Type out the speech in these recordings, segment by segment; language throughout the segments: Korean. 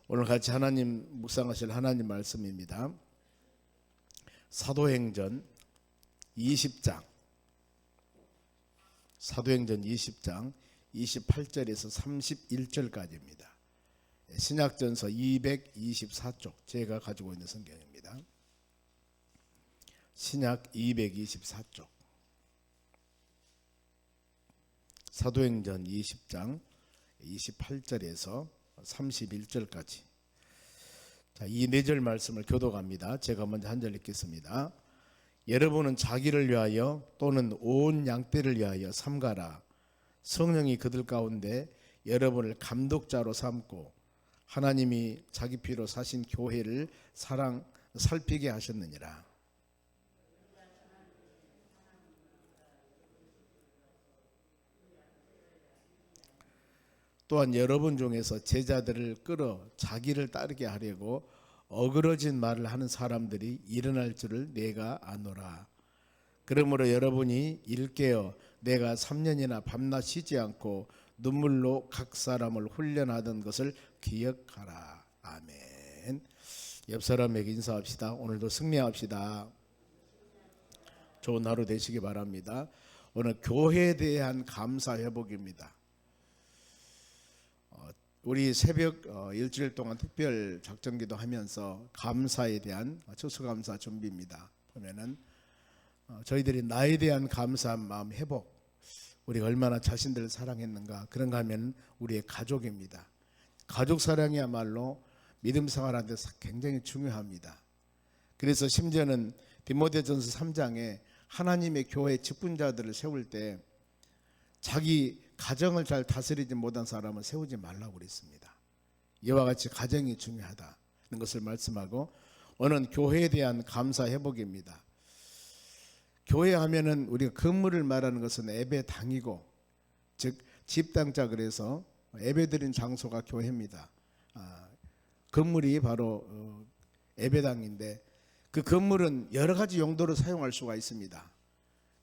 오늘 같이 하나님 묵상하실 하나님 말씀입니다. 사도행전 20장 28절에서 31절까지입니다. 신약전서 224쪽 제가 가지고 있는 성경입니다. 신약 224쪽 사도행전 20장 28절에서 31절까지. 자, 이 4절 말씀을 교독합니다. 제가 먼저 한 절 읽겠습니다. 여러분은 자기를 위하여 또는 온 양떼를 위하여 삼가라. 성령이 그들 가운데 여러분을 감독자로 삼고 하나님이 자기 피로 사신 교회를 살피게 하셨느니라. 또한 여러분 중에서 제자들을 끌어 자기를 따르게 하려고 어그러진 말을 하는 사람들이 일어날 줄을 내가 아노라. 그러므로 여러분이 일깨어 내가 3년이나 밤낮 쉬지 않고 눈물로 각 사람을 훈련하던 것을 기억하라. 아멘. 옆 사람에게 인사합시다. 오늘도 승리합시다. 좋은 하루 되시기 바랍니다. 오늘 교회에 대한 감사 회복입니다. 우리 새벽 일주일 동안 특별 작전기도 하면서 감사에 대한 추수감사 준비입니다. 보면은 저희들이 나에 대한 감사한 마음 회복, 우리가 얼마나 자신들을 사랑했는가, 그런가 하면 우리의 가족입니다. 가족 사랑이야말로 믿음 생활하는데 굉장히 중요합니다. 그래서 심지어는 디모데전서 3장에 하나님의 교회 직분자들을 세울 때 자기 가정을 잘 다스리지 못한 사람을 세우지 말라고 그랬습니다. 이와 같이 가정이 중요하다는 것을 말씀하고, 오늘 교회에 대한 감사 회복입니다. 교회 하면은 우리가 건물을 말하는 것은 예배당이고, 즉 집당자, 그래서 예배드린 장소가 교회입니다. 건물이 바로 예배당인데 그 건물은 여러 가지 용도로 사용할 수가 있습니다.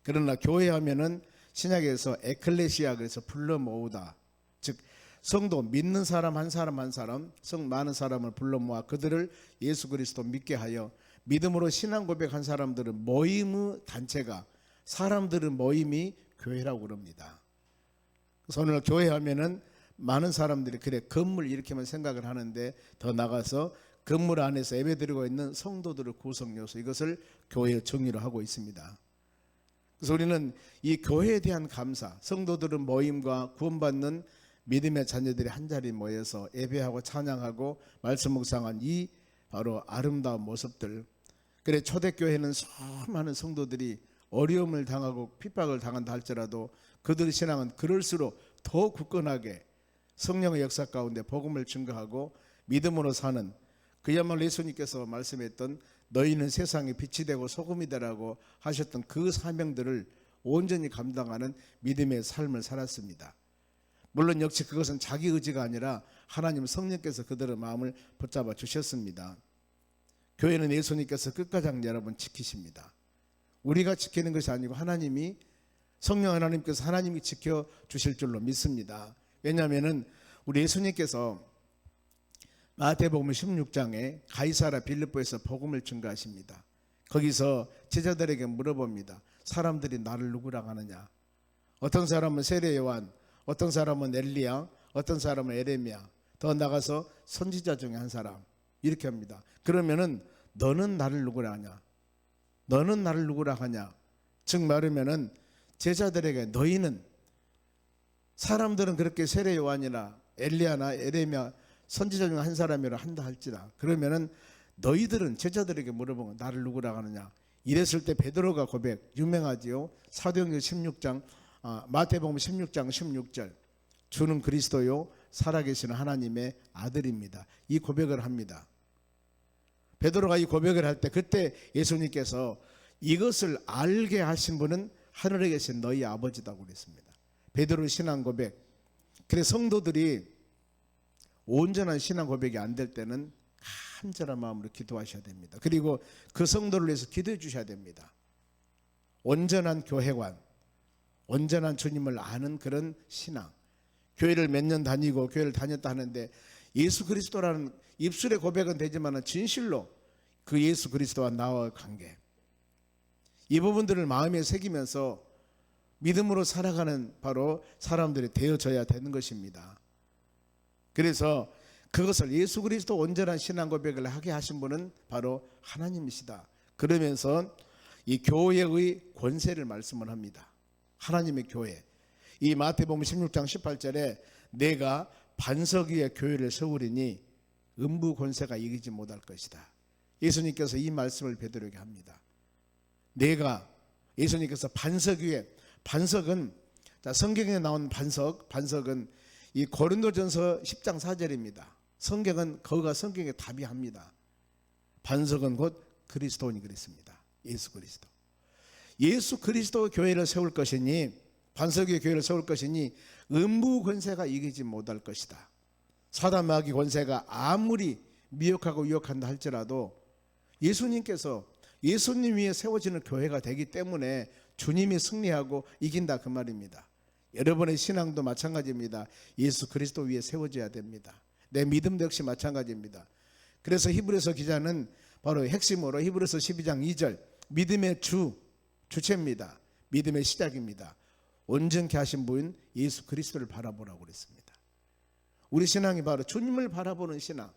그러나 교회 하면은 신약에서 에클레시아, 그래서 불러 모으다, 즉 성도 믿는 사람 한 사람 한 사람, 성 많은 사람을 불러 모아 그들을 예수 그리스도 믿게 하여 믿음으로 신앙 고백한 사람들은 모임의 단체가, 사람들은 모임이 교회라고 그럽니다. 그래서 오늘 교회 하면은 많은 사람들이 그래 건물 이렇게만 생각을 하는데, 더 나가서 건물 안에서 예배드리고 있는 성도들의 구성 요소, 이것을 교회의 정의로 하고 있습니다. 그래서 우리는 이 교회에 대한 감사, 성도들은 모임과 구원받는 믿음의 자녀들이 한자리 모여서 예배하고 찬양하고 말씀 묵상한 이 바로 아름다운 모습들. 그래 초대교회는 수많은 성도들이 어려움을 당하고 핍박을 당한다 할지라도 그들의 신앙은 그럴수록 더 굳건하게 성령의 역사 가운데 복음을 증거하고 믿음으로 사는, 그야말로 예수님께서 말씀했던 너희는 세상의 빛이 되고 소금이 되라고 하셨던 그 사명들을 온전히 감당하는 믿음의 삶을 살았습니다. 물론 역시 그것은 자기 의지가 아니라 하나님 성령께서 그들의 마음을 붙잡아 주셨습니다. 교회는 예수님께서 끝까지 여러분 지키십니다. 우리가 지키는 것이 아니고 하나님이, 성령 하나님께서 하나님이 지켜주실 줄로 믿습니다. 왜냐하면 우리 예수님께서 마태복음 16장에 가이사랴 빌립보에서 복음을 증거하십니다. 거기서 제자들에게 물어봅니다. 사람들이 나를 누구라고 하느냐? 어떤 사람은 세례 요한, 어떤 사람은 엘리야, 어떤 사람은 에레미야, 더 나가서 선지자 중에 한 사람, 이렇게 합니다. 그러면은 너는 나를 누구라 하냐? 너는 나를 누구라 하냐? 즉 말하면은 제자들에게 너희는, 사람들은 그렇게 세례 요한이나 엘리야나 에레미야 선지자 중 한 사람이라 한다 할지라, 그러면은 너희들은, 제자들에게 물어보면 나를 누구라 하느냐? 이랬을 때 베드로가 고백, 유명하지요. 사도행전 16장, 마태복음 16장 16절, 주는 그리스도요 살아계시는 하나님의 아들입니다. 이 고백을 합니다. 베드로가 이 고백을 할 때 그때 예수님께서 이것을 알게 하신 분은 하늘에 계신 너희 아버지다고 그랬습니다. 베드로의 신앙 고백. 그래서 성도들이 온전한 신앙 고백이 안 될 때는 간절한 마음으로 기도하셔야 됩니다. 그리고 그 성도를 위해서 기도해 주셔야 됩니다. 온전한 교회관, 온전한 주님을 아는 그런 신앙. 교회를 몇 년 다니고 교회를 다녔다 하는데 예수 그리스도라는 입술의 고백은 되지만 진실로 그 예수 그리스도와 나와 관계, 이 부분들을 마음에 새기면서 믿음으로 살아가는 바로 사람들이 되어져야 되는 것입니다. 그래서 그것을 예수 그리스도 온전한 신앙 고백을 하게 하신 분은 바로 하나님이시다. 그러면서 이 교회의 권세를 말씀을 합니다. 하나님의 교회. 이 마태복음 16장 18절에 내가 반석 위에 교회를 세우리니 음부 권세가 이기지 못할 것이다. 예수님께서 이 말씀을 베드로에게 합니다. 내가, 예수님께서 반석 위에, 반석은 성경에 나온 반석은 이 고린도전서 10장 4절입니다. 성경은 거기가 성경에 답이 합니다. 반석은 곧 그리스도니 그랬습니다. 예수 그리스도. 예수 그리스도 교회를 세울 것이니, 반석 위에 교회를 세울 것이니 음부 권세가 이기지 못할 것이다. 사단 마귀 권세가 아무리 미혹하고 유혹한다 할지라도 예수님께서 예수님 위에 세워지는 교회가 되기 때문에 주님이 승리하고 이긴다 그 말입니다. 여러분의 신앙도 마찬가지입니다. 예수 그리스도 위에 세워져야 됩니다. 내 믿음도 역시 마찬가지입니다. 그래서 히브리서 기자는 바로 핵심으로 히브리서 12장 2절 믿음의 주체입니다. 믿음의 시작입니다. 온전케 하신 분 예수 그리스도를 바라보라고 그랬습니다. 우리 신앙이 바로 주님을 바라보는 신앙.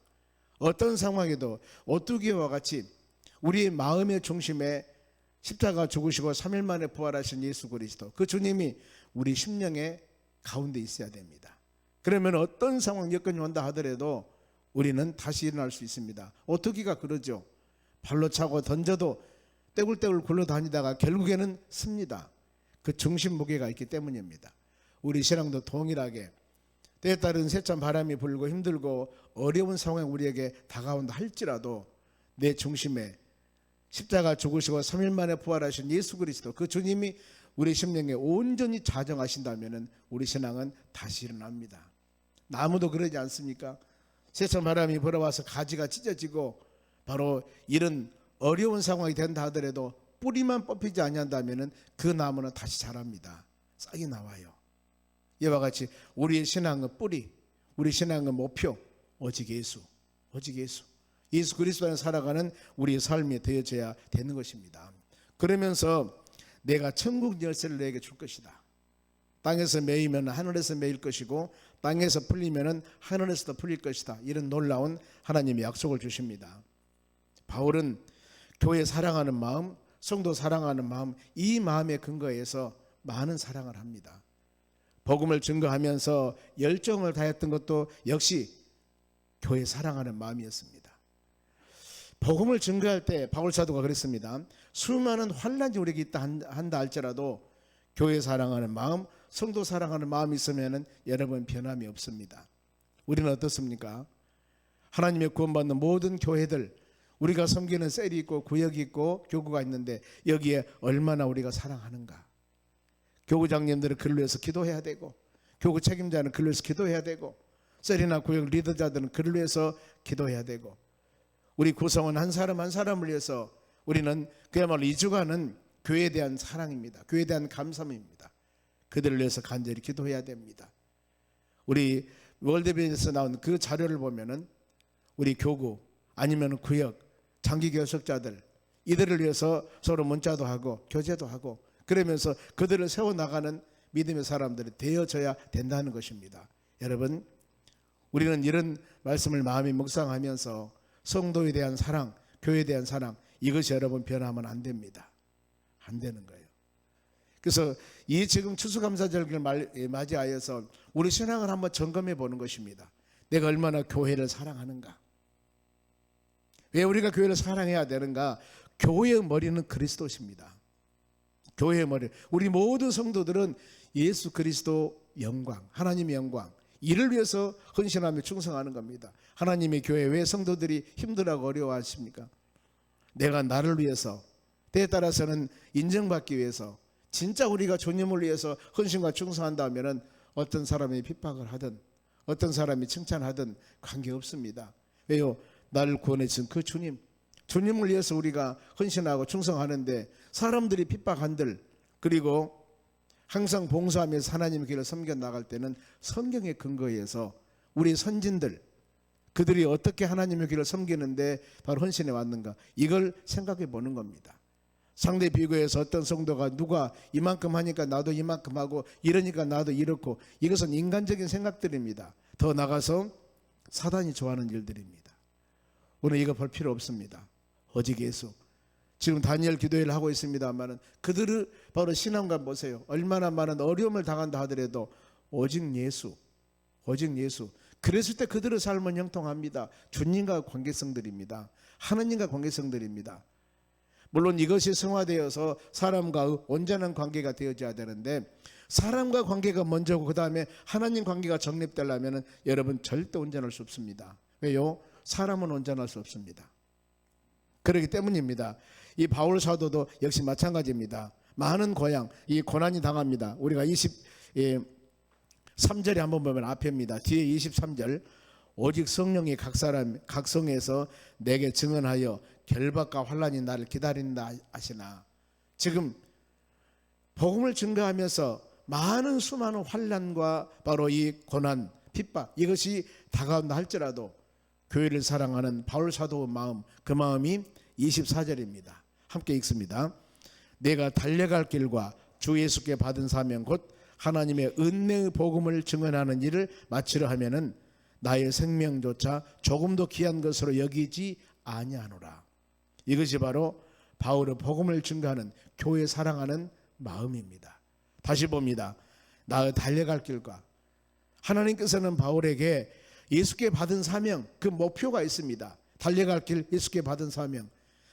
어떤 상황에도 오뚜기와 같이 우리의 마음의 중심에 십자가 죽으시고 3일 만에 부활하신 예수 그리스도, 그 주님이 우리 심령의 가운데 있어야 됩니다. 그러면 어떤 상황 여건이 온다 하더라도 우리는 다시 일어날 수 있습니다. 오뚜기가 그러죠. 발로 차고 던져도 떼굴떼굴 굴러다니다가 결국에는 씁니다. 그 중심 무게가 있기 때문입니다. 우리 신앙도 동일하게 때에 따른 세찬 바람이 불고 힘들고 어려운 상황이 우리에게 다가온다 할지라도 내 중심에 십자가 죽으시고 3일 만에 부활하신 예수 그리스도, 그 주님이 우리 심령에 온전히 자정하신다면 우리 신앙은 다시 일어납니다. 나무도 그러지 않습니까? 세찬 바람이 불어와서 가지가 찢어지고 바로 이런 어려운 상황이 된다 하더라도 뿌리만 뽑히지 아니한다면 그 나무는 다시 자랍니다. 싹이 나와요. 이와 같이 우리의 신앙은 뿌리, 우리 신앙은 목표, 오직 예수, 오직 예수. 예수 그리스도 안에 살아가는 우리의 삶이 되어져야 되는 것입니다. 그러면서 내가 천국 열쇠를 너에게 줄 것이다. 땅에서 매이면 하늘에서 매일 것이고 땅에서 풀리면 하늘에서도 풀릴 것이다. 이런 놀라운 하나님의 약속을 주십니다. 바울은 교회 사랑하는 마음, 성도 사랑하는 마음, 이 마음의 근거에서 많은 사랑을 합니다. 복음을 증거하면서 열정을 다했던 것도 역시 교회 사랑하는 마음이었습니다. 복음을 증거할 때 바울 사도가 그랬습니다. 수많은 환난이 우리에게 있다 한다 할지라도 교회 사랑하는 마음, 성도 사랑하는 마음이 있으면 여러분 변함이 없습니다. 우리는 어떻습니까? 하나님의 구원받는 모든 교회들, 우리가 섬기는 셀이 있고 구역이 있고 교구가 있는데 여기에 얼마나 우리가 사랑하는가. 교구장님들은 그를 위해서 기도해야 되고, 교구 책임자는 그를 위해서 기도해야 되고, 셀이나 구역 리더자들은 그를 위해서 기도해야 되고, 우리 구성원 한 사람 한 사람을 위해서 우리는 그야말로 2주간은 교회에 대한 사랑입니다. 교회에 대한 감사입니다. 그들을 위해서 간절히 기도해야 됩니다. 우리 월드비전에서 나온 그 자료를 보면은 우리 교구 아니면 구역 장기교섭자들, 이들을 위해서 서로 문자도 하고 교제도 하고 그러면서 그들을 세워나가는 믿음의 사람들이 되어져야 된다는 것입니다. 여러분, 우리는 이런 말씀을 마음에 묵상하면서 성도에 대한 사랑, 교회에 대한 사랑, 이것이 여러분 변하면 안 됩니다. 안 되는 거예요. 그래서 이 지금 추수감사절기를 맞이하여서 우리 신앙을 한번 점검해 보는 것입니다. 내가 얼마나 교회를 사랑하는가? 왜 우리가 교회를 사랑해야 되는가? 교회의 머리는 그리스도십니다. 교회의 머리, 우리 모든 성도들은 예수 그리스도 영광, 하나님의 영광, 이를 위해서 헌신하며 충성하는 겁니다. 하나님의 교회 왜 성도들이 힘들어하고 어려워하십니까? 내가 나를 위해서, 때에 따라서는 인정받기 위해서, 진짜 우리가 주님을 위해서 헌신과 충성한다면 어떤 사람이 핍박을 하든 어떤 사람이 칭찬하든 관계없습니다. 왜요? 나를 구원해 주신 그 주님, 주님을 위해서 우리가 헌신하고 충성하는데 사람들이 핍박한들, 그리고 항상 봉사하면서 하나님의 길을 섬겨 나갈 때는 성경의 근거에서 우리 선진들, 그들이 어떻게 하나님의 길을 섬기는데 바로 헌신해 왔는가, 이걸 생각해 보는 겁니다. 상대 비교해서 어떤 성도가 누가 이만큼 하니까 나도 이만큼 하고 이러니까 나도 이렇고, 이것은 인간적인 생각들입니다. 더 나가서 사단이 좋아하는 일들입니다. 오늘 이거 볼 필요 없습니다. 오직 예수. 지금 다니엘 기도회를 하고 있습니다만은 그들을 바로 신앙관 보세요. 얼마나 많은 어려움을 당한다 하더라도 오직 예수, 오직 예수. 그랬을 때 그들의 삶은 형통합니다. 주님과 관계성들입니다. 하나님과 관계성들입니다. 물론 이것이 성화되어서 사람과 온전한 관계가 되어져야 되는데, 사람과 관계가 먼저고 그 다음에 하나님 관계가 정립되려면 여러분 절대 온전할 수 없습니다. 왜요? 사람은 온전할 수 없습니다. 그렇기 때문입니다. 이 바울 사도도 역시 마찬가지입니다. 많은 이 고난이 당합니다. 우리가 23절에 한번 보면 앞에입니다. 뒤에 23절, 오직 성령이 각 사람 각 성에서 내게 증언하여 결박과 환난이 나를 기다린다 하시나. 지금 복음을 증거하면서 많은 수많은 환난과 바로 이 고난, 핍박, 이것이 다가온다 할지라도 교회를 사랑하는 바울 사도의 마음, 그 마음이 24절입니다. 함께 읽습니다. 내가 달려갈 길과 주 예수께 받은 사명 곧 하나님의 은혜의 복음을 증언하는 일을 마치려 하면은 나의 생명조차 조금도 귀한 것으로 여기지 아니하노라. 이것이 바로 바울의 복음을 증거하는, 교회 사랑하는 마음입니다. 다시 봅니다. 나의 달려갈 길과, 하나님께서는 바울에게 예수께 받은 사명, 그 목표가 있습니다. 달려갈 길, 예수께 받은 사명.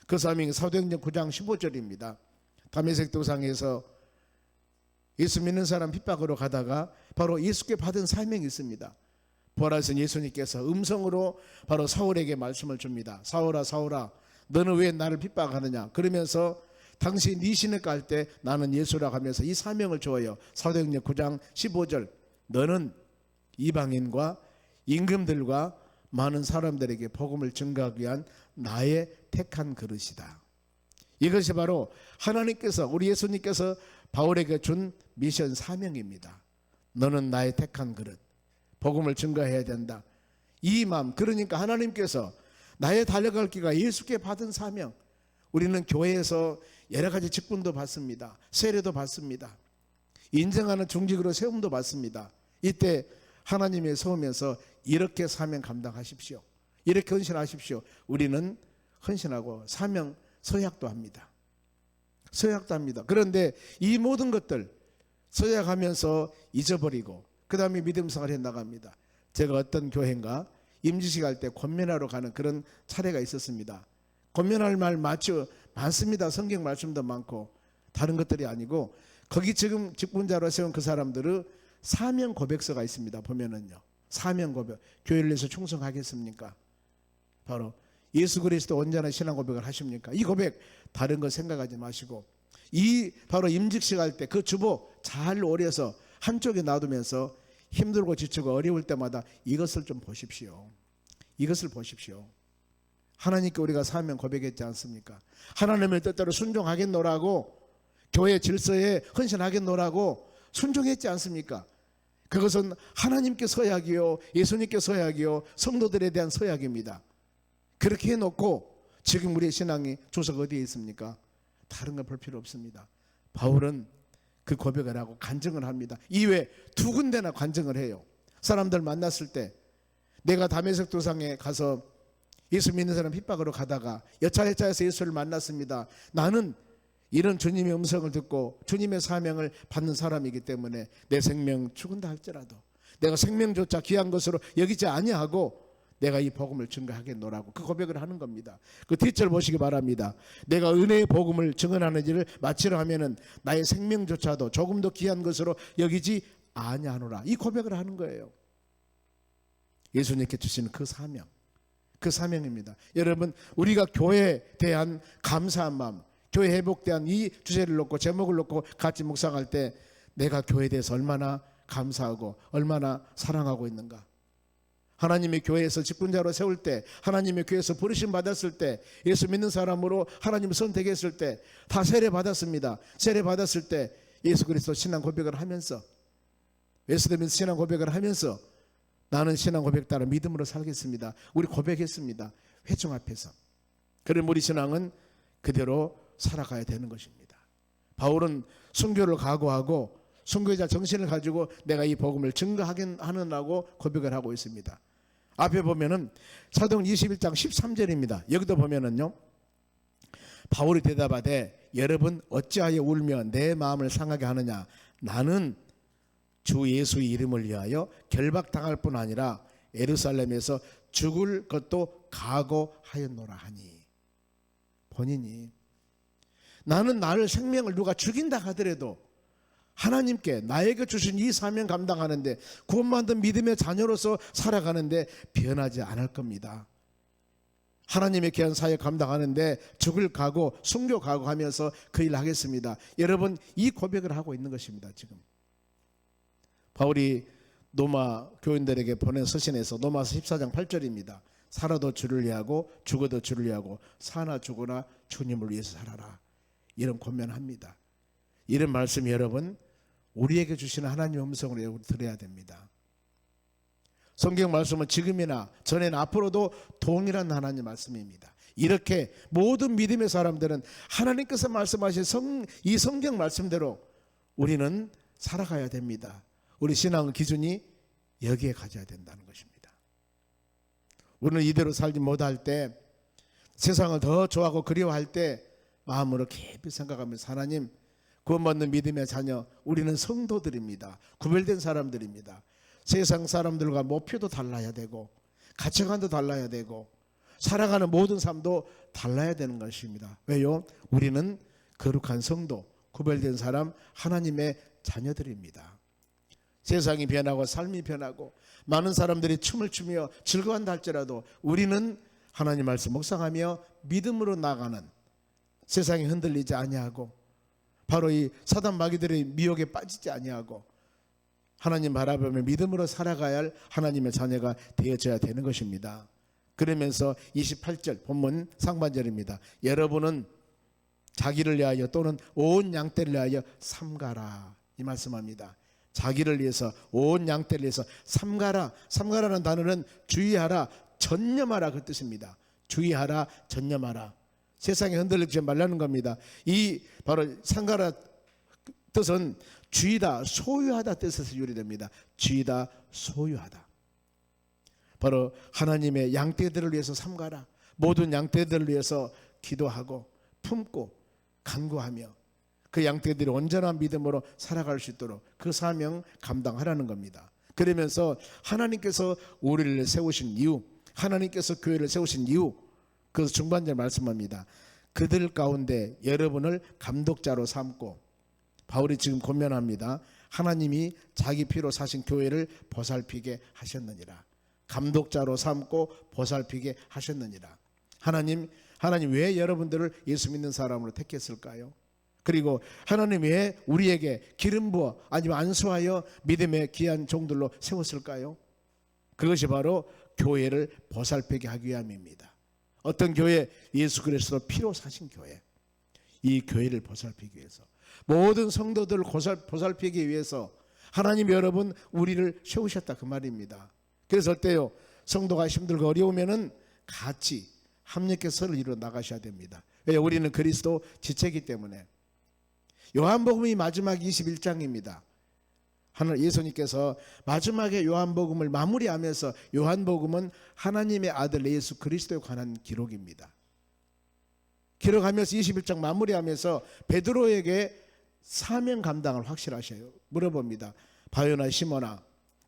그 사명이 사도행전 9장 15절입니다. 다메섹 도상에서 예수 믿는 사람 핍박으로 가다가 바로 예수께 받은 사명이 있습니다. 부활하신 예수님께서 음성으로 바로 사울에게 말씀을 줍니다. 사울아 사울아 너는 왜 나를 핍박하느냐. 그러면서 당시 네 신을 깔 때 나는 예수라고 하면서 이 사명을 줘요. 사도행전 9장 15절, 너는 이방인과 임금들과 많은 사람들에게 복음을 증거하기 위한 나의 택한 그릇이다. 이것이 바로 하나님께서, 우리 예수님께서 바울에게 준 미션 사명입니다. 너는 나의 택한 그릇, 복음을 증거해야 된다. 이 마음, 그러니까 하나님께서 나의 달려갈 길과 예수께 받은 사명, 우리는 교회에서 여러 가지 직분도 받습니다. 세례도 받습니다. 인정하는 중직으로 세움도 받습니다. 이때 하나님의 세우면서 이렇게 사명 감당하십시오, 이렇게 헌신하십시오. 우리는 헌신하고 사명 서약도 합니다. 서약도 합니다. 그런데 이 모든 것들 서약하면서 잊어버리고 그 다음에 믿음 생활에 나갑니다. 제가 어떤 교회인가 임지식 할 때 권면하러 가는 그런 차례가 있었습니다. 권면할 말 많습니다. 성경 말씀도 많고 다른 것들이 아니고, 거기 지금 직분자로 세운 그 사람들의 사명 고백서가 있습니다. 보면은요, 사명 고백. 교회를 위해서 충성하겠습니까? 바로 예수 그리스도 온전한 신앙 고백을 하십니까? 이 고백 다른 거 생각하지 마시고, 이 바로 임직식 할 때 그 주보 잘 오려서 한쪽에 놔두면서 힘들고 지치고 어려울 때마다 이것을 좀 보십시오. 이것을 보십시오. 하나님께 우리가 사명 고백했지 않습니까? 하나님의 뜻대로 순종하겠노라고, 교회 질서에 헌신하겠노라고 순종했지 않습니까? 그것은 하나님께 서약이요, 예수님께 서약이요, 성도들에 대한 서약입니다. 그렇게 해놓고 지금 우리의 신앙이 조석 어디에 있습니까? 다른 거 볼 필요 없습니다. 바울은 그 고백을 하고 간증을 합니다. 이외에 두 군데나 간증을 해요. 사람들 만났을 때, 내가 다메섹 도상에 가서 예수 믿는 사람 핍박으로 가다가 여차여차해서 예수를 만났습니다. 나는 이런 주님의 음성을 듣고 주님의 사명을 받는 사람이기 때문에 내 생명 죽은다 할지라도 내가 생명조차 귀한 것으로 여기지 아니하고 내가 이 복음을 증거하겠노라고 그 고백을 하는 겁니다. 그 뒷절 보시기 바랍니다. 내가 은혜의 복음을 증언하는 일을 마치려 하면은 나의 생명조차도 조금 더 귀한 것으로 여기지 아니하노라. 이 고백을 하는 거예요. 예수님께 주시는 그 사명, 그 사명입니다. 여러분, 우리가 교회에 대한 감사한 마음, 교회 회복에 대한 이 주제를 놓고 제목을 놓고 같이 묵상할 때 내가 교회에 대해서 얼마나 감사하고 얼마나 사랑하고 있는가. 하나님의 교회에서 직분자로 세울 때, 하나님의 교회에서 부르심 받았을 때, 예수 믿는 사람으로 하나님을 선택했을 때 다 세례 받았습니다. 세례 받았을 때 예수 그리스도 신앙 고백을 하면서, 예수 믿는 신앙 고백을 하면서 나는 신앙 고백 따라 믿음으로 살겠습니다. 우리 고백했습니다. 회중 앞에서. 그럼 우리 신앙은 그대로 살아가야 되는 것입니다. 바울은 순교를 각오하고 순교자 정신을 가지고 내가 이 복음을 증거하느라고 고백을 하고 있습니다. 앞에 보면은 사도행 21장 13절입니다. 여기도 보면은요, 바울이 대답하되 여러분 어찌하여 울며 내 마음을 상하게 하느냐. 나는 주 예수의 이름을 위하여 결박당할 뿐 아니라 예루살렘에서 죽을 것도 각오하였노라 하니. 본인이 나는 나를 생명을 누가 죽인다 하더라도 하나님께 나에게 주신 이 사명 감당하는데 구원받은 믿음의 자녀로서 살아가는데 변하지 않을 겁니다. 하나님의 귀한 사역 감당하는데 죽을 각오, 순교 각오하면서 그 일을 하겠습니다. 여러분, 이 고백을 하고 있는 것입니다. 지금 바울이 로마 교인들에게 보낸 서신에서 로마서 14장 8절입니다. 살아도 주를 위하고 죽어도 주를 위하고 사나 죽으나 주님을 위해서 살아라. 이런 권면합니다. 이런 말씀 여러분 우리에게 주시는 하나님의 음성으로 들어야 됩니다. 성경 말씀은 지금이나 전에나 앞으로도 동일한 하나님 말씀입니다. 이렇게 모든 믿음의 사람들은 하나님께서 말씀하신 이 성경 말씀대로 우리는 살아가야 됩니다. 우리 신앙의 기준이 여기에 가져야 된다는 것입니다. 우리는 이대로 살지 못할 때, 세상을 더 좋아하고 그리워할 때 마음으로 깊이 생각하면서 하나님, 구원받는 믿음의 자녀, 우리는 성도들입니다. 구별된 사람들입니다. 세상 사람들과 목표도 달라야 되고 가치관도 달라야 되고 살아가는 모든 삶도 달라야 되는 것입니다. 왜요? 우리는 거룩한 성도, 구별된 사람, 하나님의 자녀들입니다. 세상이 변하고 삶이 변하고 많은 사람들이 춤을 추며 즐거워한다 할지라도 우리는 하나님 말씀 묵상하며 믿음으로 나가는, 세상에 흔들리지 아니하고 바로 이 사단 마귀들의 미혹에 빠지지 아니하고 하나님 바라보며 믿음으로 살아가야 할 하나님의 자녀가 되어져야 되는 것입니다. 그러면서 28절 본문 상반절입니다. 여러분은 자기를 위하여 또는 온 양떼를 위하여 삼가라, 이 말씀합니다. 자기를 위해서, 온 양떼를 위해서 삼가라. 삼가라는 단어는 주의하라, 전념하라 그 뜻입니다. 주의하라, 전념하라. 세상에 흔들리지 말라는 겁니다. 이 바로 삼가라 뜻은 주의다, 소유하다 뜻에서 유래됩니다. 주의다, 소유하다. 바로 하나님의 양떼들을 위해서 삼가라. 모든 양떼들을 위해서 기도하고 품고 간구하며 그 양떼들이 온전한 믿음으로 살아갈 수 있도록 그 사명 감당하라는 겁니다. 그러면서 하나님께서 우리를 세우신 이유, 하나님께서 교회를 세우신 이유, 그 중반절 말씀합니다. 그들 가운데 여러분을 감독자로 삼고, 바울이 지금 권면합니다. 하나님이 자기 피로 사신 교회를 보살피게 하셨느니라. 감독자로 삼고 보살피게 하셨느니라. 하나님 왜 여러분들을 예수 믿는 사람으로 택했을까요? 그리고 하나님 왜 우리에게 기름 부어 아니면 안수하여 믿음의 귀한 종들로 세웠을까요? 그것이 바로 교회를 보살피게 하기 위함입니다. 어떤 교회? 예수 그리스도 피로 사신 교회. 이 교회를 보살피기 위해서, 모든 성도들을 보살피기 위해서 하나님 여러분 우리를 세우셨다 그 말입니다. 그래서 어때요? 성도가 힘들고 어려우면은 같이 합력해서 이루어 나가셔야 됩니다. 왜? 우리는 그리스도 지체이기 때문에. 요한복음이 마지막 21장입니다. 하늘 예수님께서 마지막에 요한복음을 마무리하면서, 요한복음은 하나님의 아들 예수 그리스도에 관한 기록입니다. 기록하면서 21장 마무리하면서 베드로에게 사명 감당을 확실하셔요. 물어봅니다. 바요나 시몬아,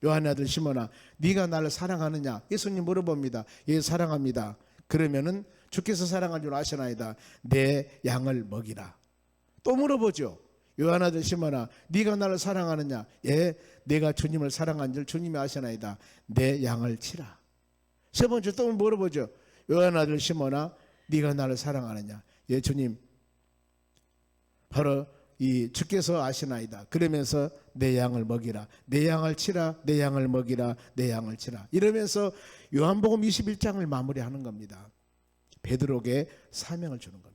요한의 아들 시몬아, 네가 나를 사랑하느냐? 예수님 물어봅니다. 예, 사랑합니다. 그러면은 주께서 사랑한 줄 아시나이다. 내 양을 먹이라. 또 물어보죠. 요한 아들 시몬아, 네가 나를 사랑하느냐? 예, 내가 주님을 사랑한 줄 주님이 아시나이다. 내 양을 치라. 세 번째 또 물어보죠. 요한 아들 시몬아, 네가 나를 사랑하느냐? 예, 주님, 바로 이 주께서 아시나이다. 그러면서 내 양을 먹이라. 내 양을 치라. 내 양을 먹이라. 내 양을 치라. 이러면서 요한복음 21장을 마무리하는 겁니다. 베드로에게 사명을 주는 겁니다.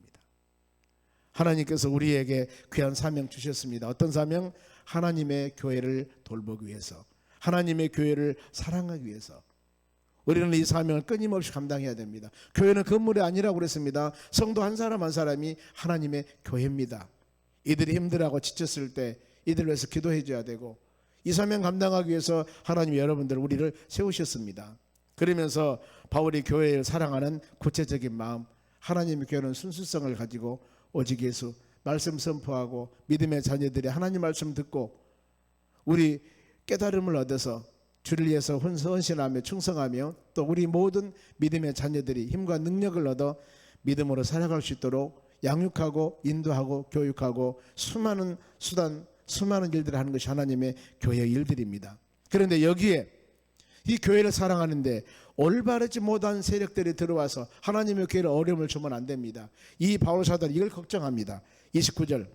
하나님께서 우리에게 귀한 사명 주셨습니다. 어떤 사명? 하나님의 교회를 돌보기 위해서, 하나님의 교회를 사랑하기 위해서 우리는 이 사명을 끊임없이 감당해야 됩니다. 교회는 건물이 아니라고 그랬습니다. 성도 한 사람 한 사람이 하나님의 교회입니다. 이들이 힘들어하고 지쳤을 때 이들 위해서 기도해 줘야 되고, 이 사명 감당하기 위해서 하나님이 여러분들 우리를 세우셨습니다. 그러면서 바울이 교회를 사랑하는 구체적인 마음, 하나님의 교회는 순수성을 가지고 오직 예수 말씀 선포하고 믿음의 자녀들이 하나님 말씀 듣고 우리 깨달음을 얻어서 주를 위해서 헌신하며 충성하며 또 우리 모든 믿음의 자녀들이 힘과 능력을 얻어 믿음으로 살아갈 수 있도록 양육하고 인도하고 교육하고 수많은 수단, 수많은 일들을 하는 것이 하나님의 교회의 일들입니다. 그런데 여기에 이 교회를 사랑하는데 올바르지 못한 세력들이 들어와서 하나님의 교회를 어려움을 주면 안 됩니다. 이 바울 사도는 이걸 걱정합니다. 29절,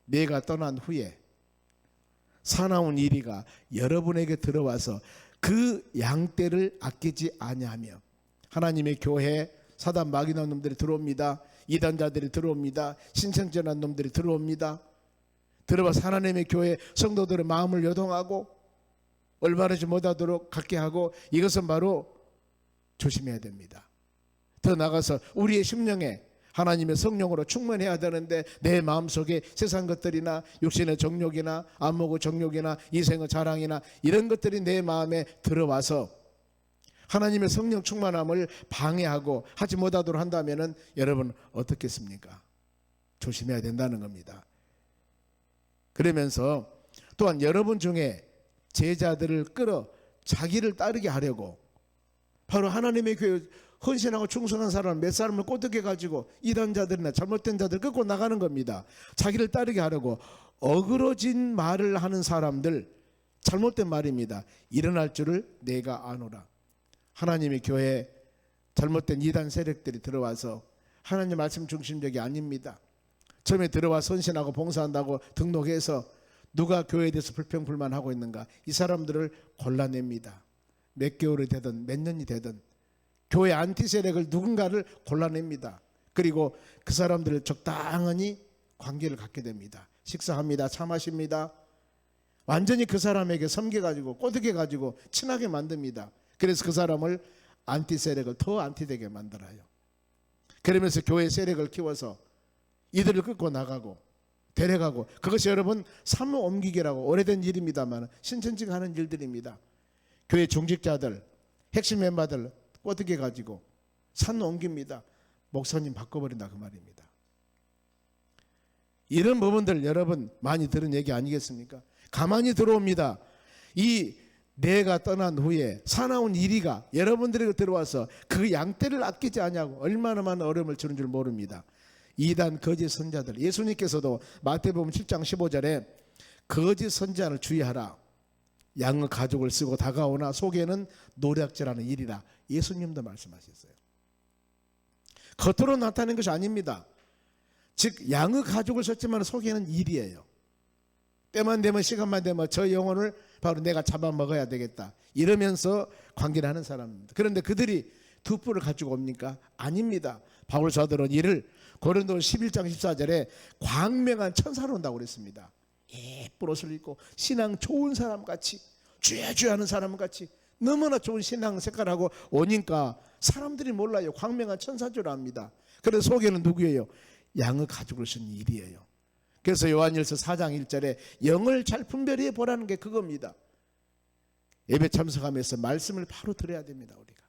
내가 떠난 후에 사나운 이리가 여러분에게 들어와서 그 양떼를 아끼지 아니하며, 하나님의 교회 사단 마귀난 놈들이 들어옵니다. 이단자들이 들어옵니다. 신천지한 놈들이 들어옵니다. 들어와서 하나님의 교회 성도들의 마음을 요동하고 올바르지 못하도록 갖게 하고, 이것은 바로 조심해야 됩니다. 더 나아가서 우리의 심령에 하나님의 성령으로 충만해야 되는데 내 마음속에 세상 것들이나 육신의 정욕이나 안목의 정욕이나 이생의 자랑이나 이런 것들이 내 마음에 들어와서 하나님의 성령 충만함을 방해하고 하지 못하도록 한다면 여러분 어떻겠습니까? 조심해야 된다는 겁니다. 그러면서 또한 여러분 중에 제자들을 끌어 자기를 따르게 하려고 바로 하나님의 교회 헌신하고 충성한 사람 몇 사람을 꼬드겨 가지고 이단자들이나 잘못된 자들 끌고 나가는 겁니다. 자기를 따르게 하려고 어그러진 말을 하는 사람들, 잘못된 말입니다. 일어날 줄을 내가 아노라. 하나님의 교회에 잘못된 이단 세력들이 들어와서 하나님 말씀 중심적이 아닙니다. 처음에 들어와 헌신하고 봉사한다고 등록해서 누가 교회에 대해서 불평불만하고 있는가, 이 사람들을 골라냅니다. 몇 개월이 되든 몇 년이 되든 교회 안티 세력을 누군가를 골라냅니다. 그리고 그 사람들을 적당히 관계를 갖게 됩니다. 식사합니다. 차 마십니다. 완전히 그 사람에게 섬겨가지고 꼬드겨가지고 친하게 만듭니다. 그래서 그 사람을 안티 세력을 더 안티되게 만들어요. 그러면서 교회 세력을 키워서 이들을 끌고 나가고 데려가고, 그것이 여러분 사무 옮기기라고 오래된 일입니다만 신천지가 하는 일들입니다. 교회 중직자들, 핵심 멤버들 꼬드겨 가지고 산 옮깁니다. 목사님 바꿔버린다 그 말입니다. 이런 부분들 여러분 많이 들은 얘기 아니겠습니까? 가만히 들어옵니다. 이 내가 떠난 후에 사나운 이리가 여러분들에게 들어와서 그 양떼를 아끼지 않냐고 얼마나 많은 어려움을 주는 줄 모릅니다. 이단 거짓 선자들, 예수님께서도 마태복음 7장 15절에 거짓 선자를 주의하라. 양의 가죽을 쓰고 다가오나 속에는 노략질하는 일이라 예수님도 말씀하셨어요. 겉으로 나타낸 것이 아닙니다. 즉 양의 가죽을 썼지만 속에는 일이에요. 때만 되면 시간만 되면 저 영혼을 바로 내가 잡아먹어야 되겠다 이러면서 관계를 하는 사람입니다. 그런데 그들이 두 뿔을 가지고 옵니까? 아닙니다. 바울 사도는 이를 고린도서 11장 14절에 광명한 천사로 온다고 그랬습니다. 예쁜 옷을 입고 신앙 좋은 사람같이 주여 하는 사람같이 너무나 좋은 신앙 색깔하고 오니까 사람들이 몰라요. 광명한 천사인 줄 압니다. 그래서 속에는 누구예요? 양의 가죽을 쓴 일이에요. 그래서 요한일서 4장 1절에 영을 잘 분별해 보라는 게 그겁니다. 예배 참석하면서 말씀을 바로 들어야 됩니다. 우리가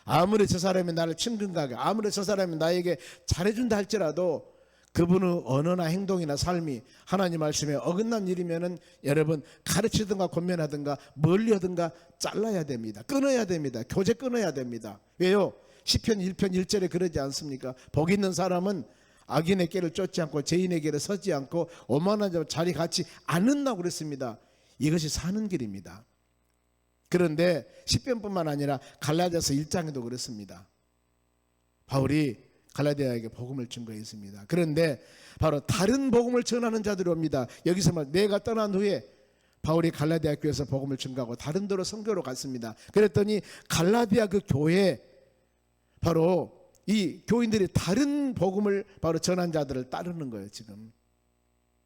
아무리 저 사람이 나를 친근하게, 아무리 저 사람이 나에게 잘해준다 할지라도 그분의 언어나 행동이나 삶이 하나님 말씀에 어긋난 일이면은 여러분 가르치든가 권면하든가 멀리하든가 잘라야 됩니다. 끊어야 됩니다. 교제 끊어야 됩니다. 왜요? 시편 1편 1절에 그러지 않습니까? 복 있는 사람은 악인의 길을 쫓지 않고 죄인의 길에 서지 않고 오만한 자리 같지 않는다고 그랬습니다. 이것이 사는 길입니다. 그런데 시편뿐만 아니라 갈라디아서 1장에도 그렇습니다. 바울이 갈라디아에게 복음을 증거했습니다. 그런데 바로 다른 복음을 전하는 자들이 옵니다. 여기서 말 내가 떠난 후에 바울이 갈라디아 교회에서 복음을 증거하고 다른 데로 선교로 갔습니다. 그랬더니 갈라디아 그 교회 바로 이 교인들이 다른 복음을 바로 전한 자들을 따르는 거예요. 지금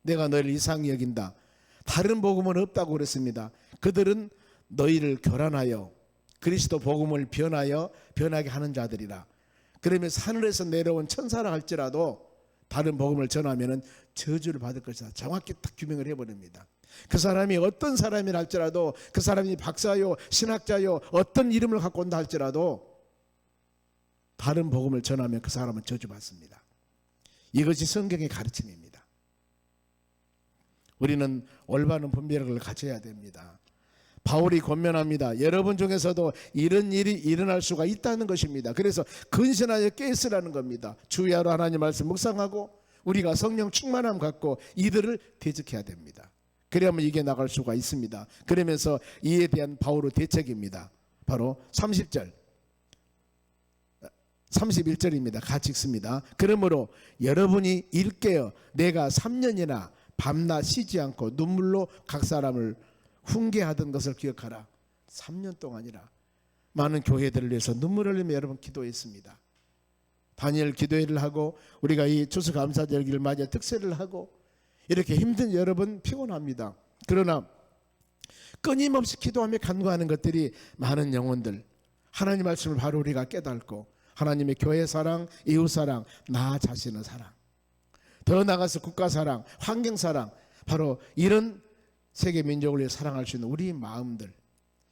내가 너를 이상히 여긴다. 다른 복음은 없다고 그랬습니다. 그들은 너희를 교란하여 그리스도 복음을 변하게 하는 자들이라. 그러면서 하늘에서 내려온 천사라 할지라도 다른 복음을 전하면은 저주를 받을 것이다. 정확히 딱 규명을 해버립니다. 그 사람이 어떤 사람이라 할지라도, 그 사람이 박사요 신학자요 어떤 이름을 갖고 온다 할지라도 다른 복음을 전하면 그 사람은 저주받습니다. 이것이 성경의 가르침입니다. 우리는 올바른 분별력을 가져야 됩니다. 바울이 권면합니다. 여러분 중에서도 이런 일이 일어날 수가 있다는 것입니다. 그래서 근신하여 깨있으라는 겁니다. 주야로 하나님 말씀 묵상하고 우리가 성령 충만함 갖고 이들을 대적해야 됩니다. 그래야만 이게 나갈 수가 있습니다. 그러면서 이에 대한 바울의 대책입니다. 바로 30절 31절입니다. 같이 읽습니다. 그러므로 여러분이 일깨어 내가 3년이나 밤낮 쉬지 않고 눈물로 각 사람을 훈계하던 것을 기억하라. 3년 동안이라 많은 교회들을 위해서 눈물을 흘리며 여러분 기도했습니다. 다니엘 기도회를 하고 우리가 이 추수감사절기를 맞이해 특세를 하고 이렇게 힘든 여러분 피곤합니다. 그러나 끊임없이 기도하며 간구하는 것들이 많은 영혼들, 하나님 말씀을 바로 우리가 깨닫고 하나님의 교회 사랑, 이웃 사랑, 나 자신의 사랑, 더 나아가서 국가 사랑, 환경 사랑, 바로 이런 세계 민족을 위해 사랑할 수 있는 우리 마음들,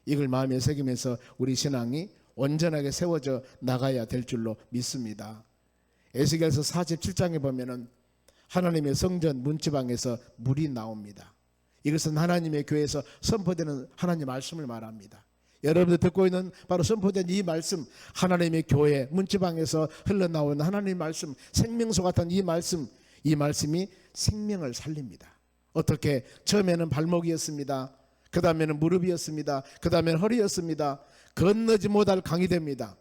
이걸 마음에 새기면서 우리 신앙이 온전하게 세워져 나가야 될 줄로 믿습니다. 에스겔서 47장에 보면은 하나님의 성전 문지방에서 물이 나옵니다. 이것은 하나님의 교회에서 선포되는 하나님 말씀을 말합니다. 여러분들 듣고 있는 바로 선포된 이 말씀, 하나님의 교회 문지방에서 흘러나오는 하나님의 말씀, 생명수 같은 이 말씀이 생명을 살립니다. 어떻게? 처음에는 발목이었습니다. 그 다음에는 무릎이었습니다. 그 다음에는 허리였습니다. 건너지 못할 강이 됩니다.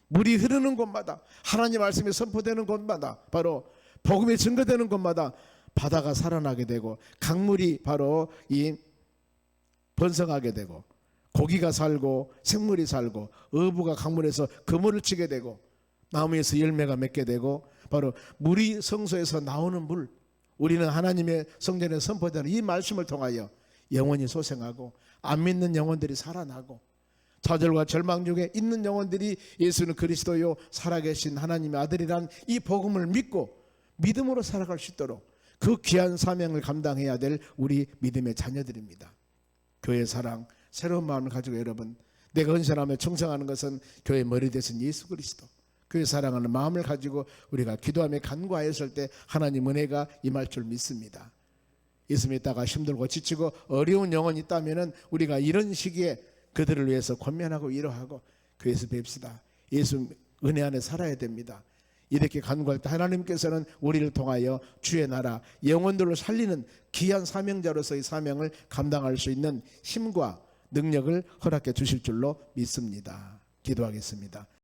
물이 흐르는 곳마다, 하나님 말씀이 선포되는 곳마다, 바로 복음이 증거되는 곳마다 바다가 살아나게 되고 강물이 바로 이 번성하게 되고 고기가 살고 생물이 살고 어부가 강물에서 그물을 치게 되고 나무에서 열매가 맺게 되고 바로 물이 성소에서 나오는 물, 우리는 하나님의 성전에 선포되는 이 말씀을 통하여 영원히 소생하고 안 믿는 영혼들이 살아나고 좌절과 절망 중에 있는 영혼들이 예수는 그리스도요 살아계신 하나님의 아들이란 이 복음을 믿고 믿음으로 살아갈 수 있도록 그 귀한 사명을 감당해야 될 우리 믿음의 자녀들입니다. 교회 사랑, 새로운 마음을 가지고 여러분, 내가 헌신하며 충성하는 것은 교회 머리 대신 예수 그리스도, 교회 사랑하는 마음을 가지고 우리가 기도하며 간구하였을 때 하나님 은혜가 임할 줄 믿습니다. 예수 믿다가 힘들고 지치고 어려운 영혼이 있다면 우리가 이런 시기에 그들을 위해서 권면하고 위로하고 교회에서 뵙시다. 예수 은혜 안에 살아야 됩니다. 이렇게 간구할 때 하나님께서는 우리를 통하여 주의 나라 영혼들을 살리는 귀한 사명자로서의 사명을 감당할 수 있는 힘과 능력을 허락해 주실 줄로 믿습니다. 기도하겠습니다.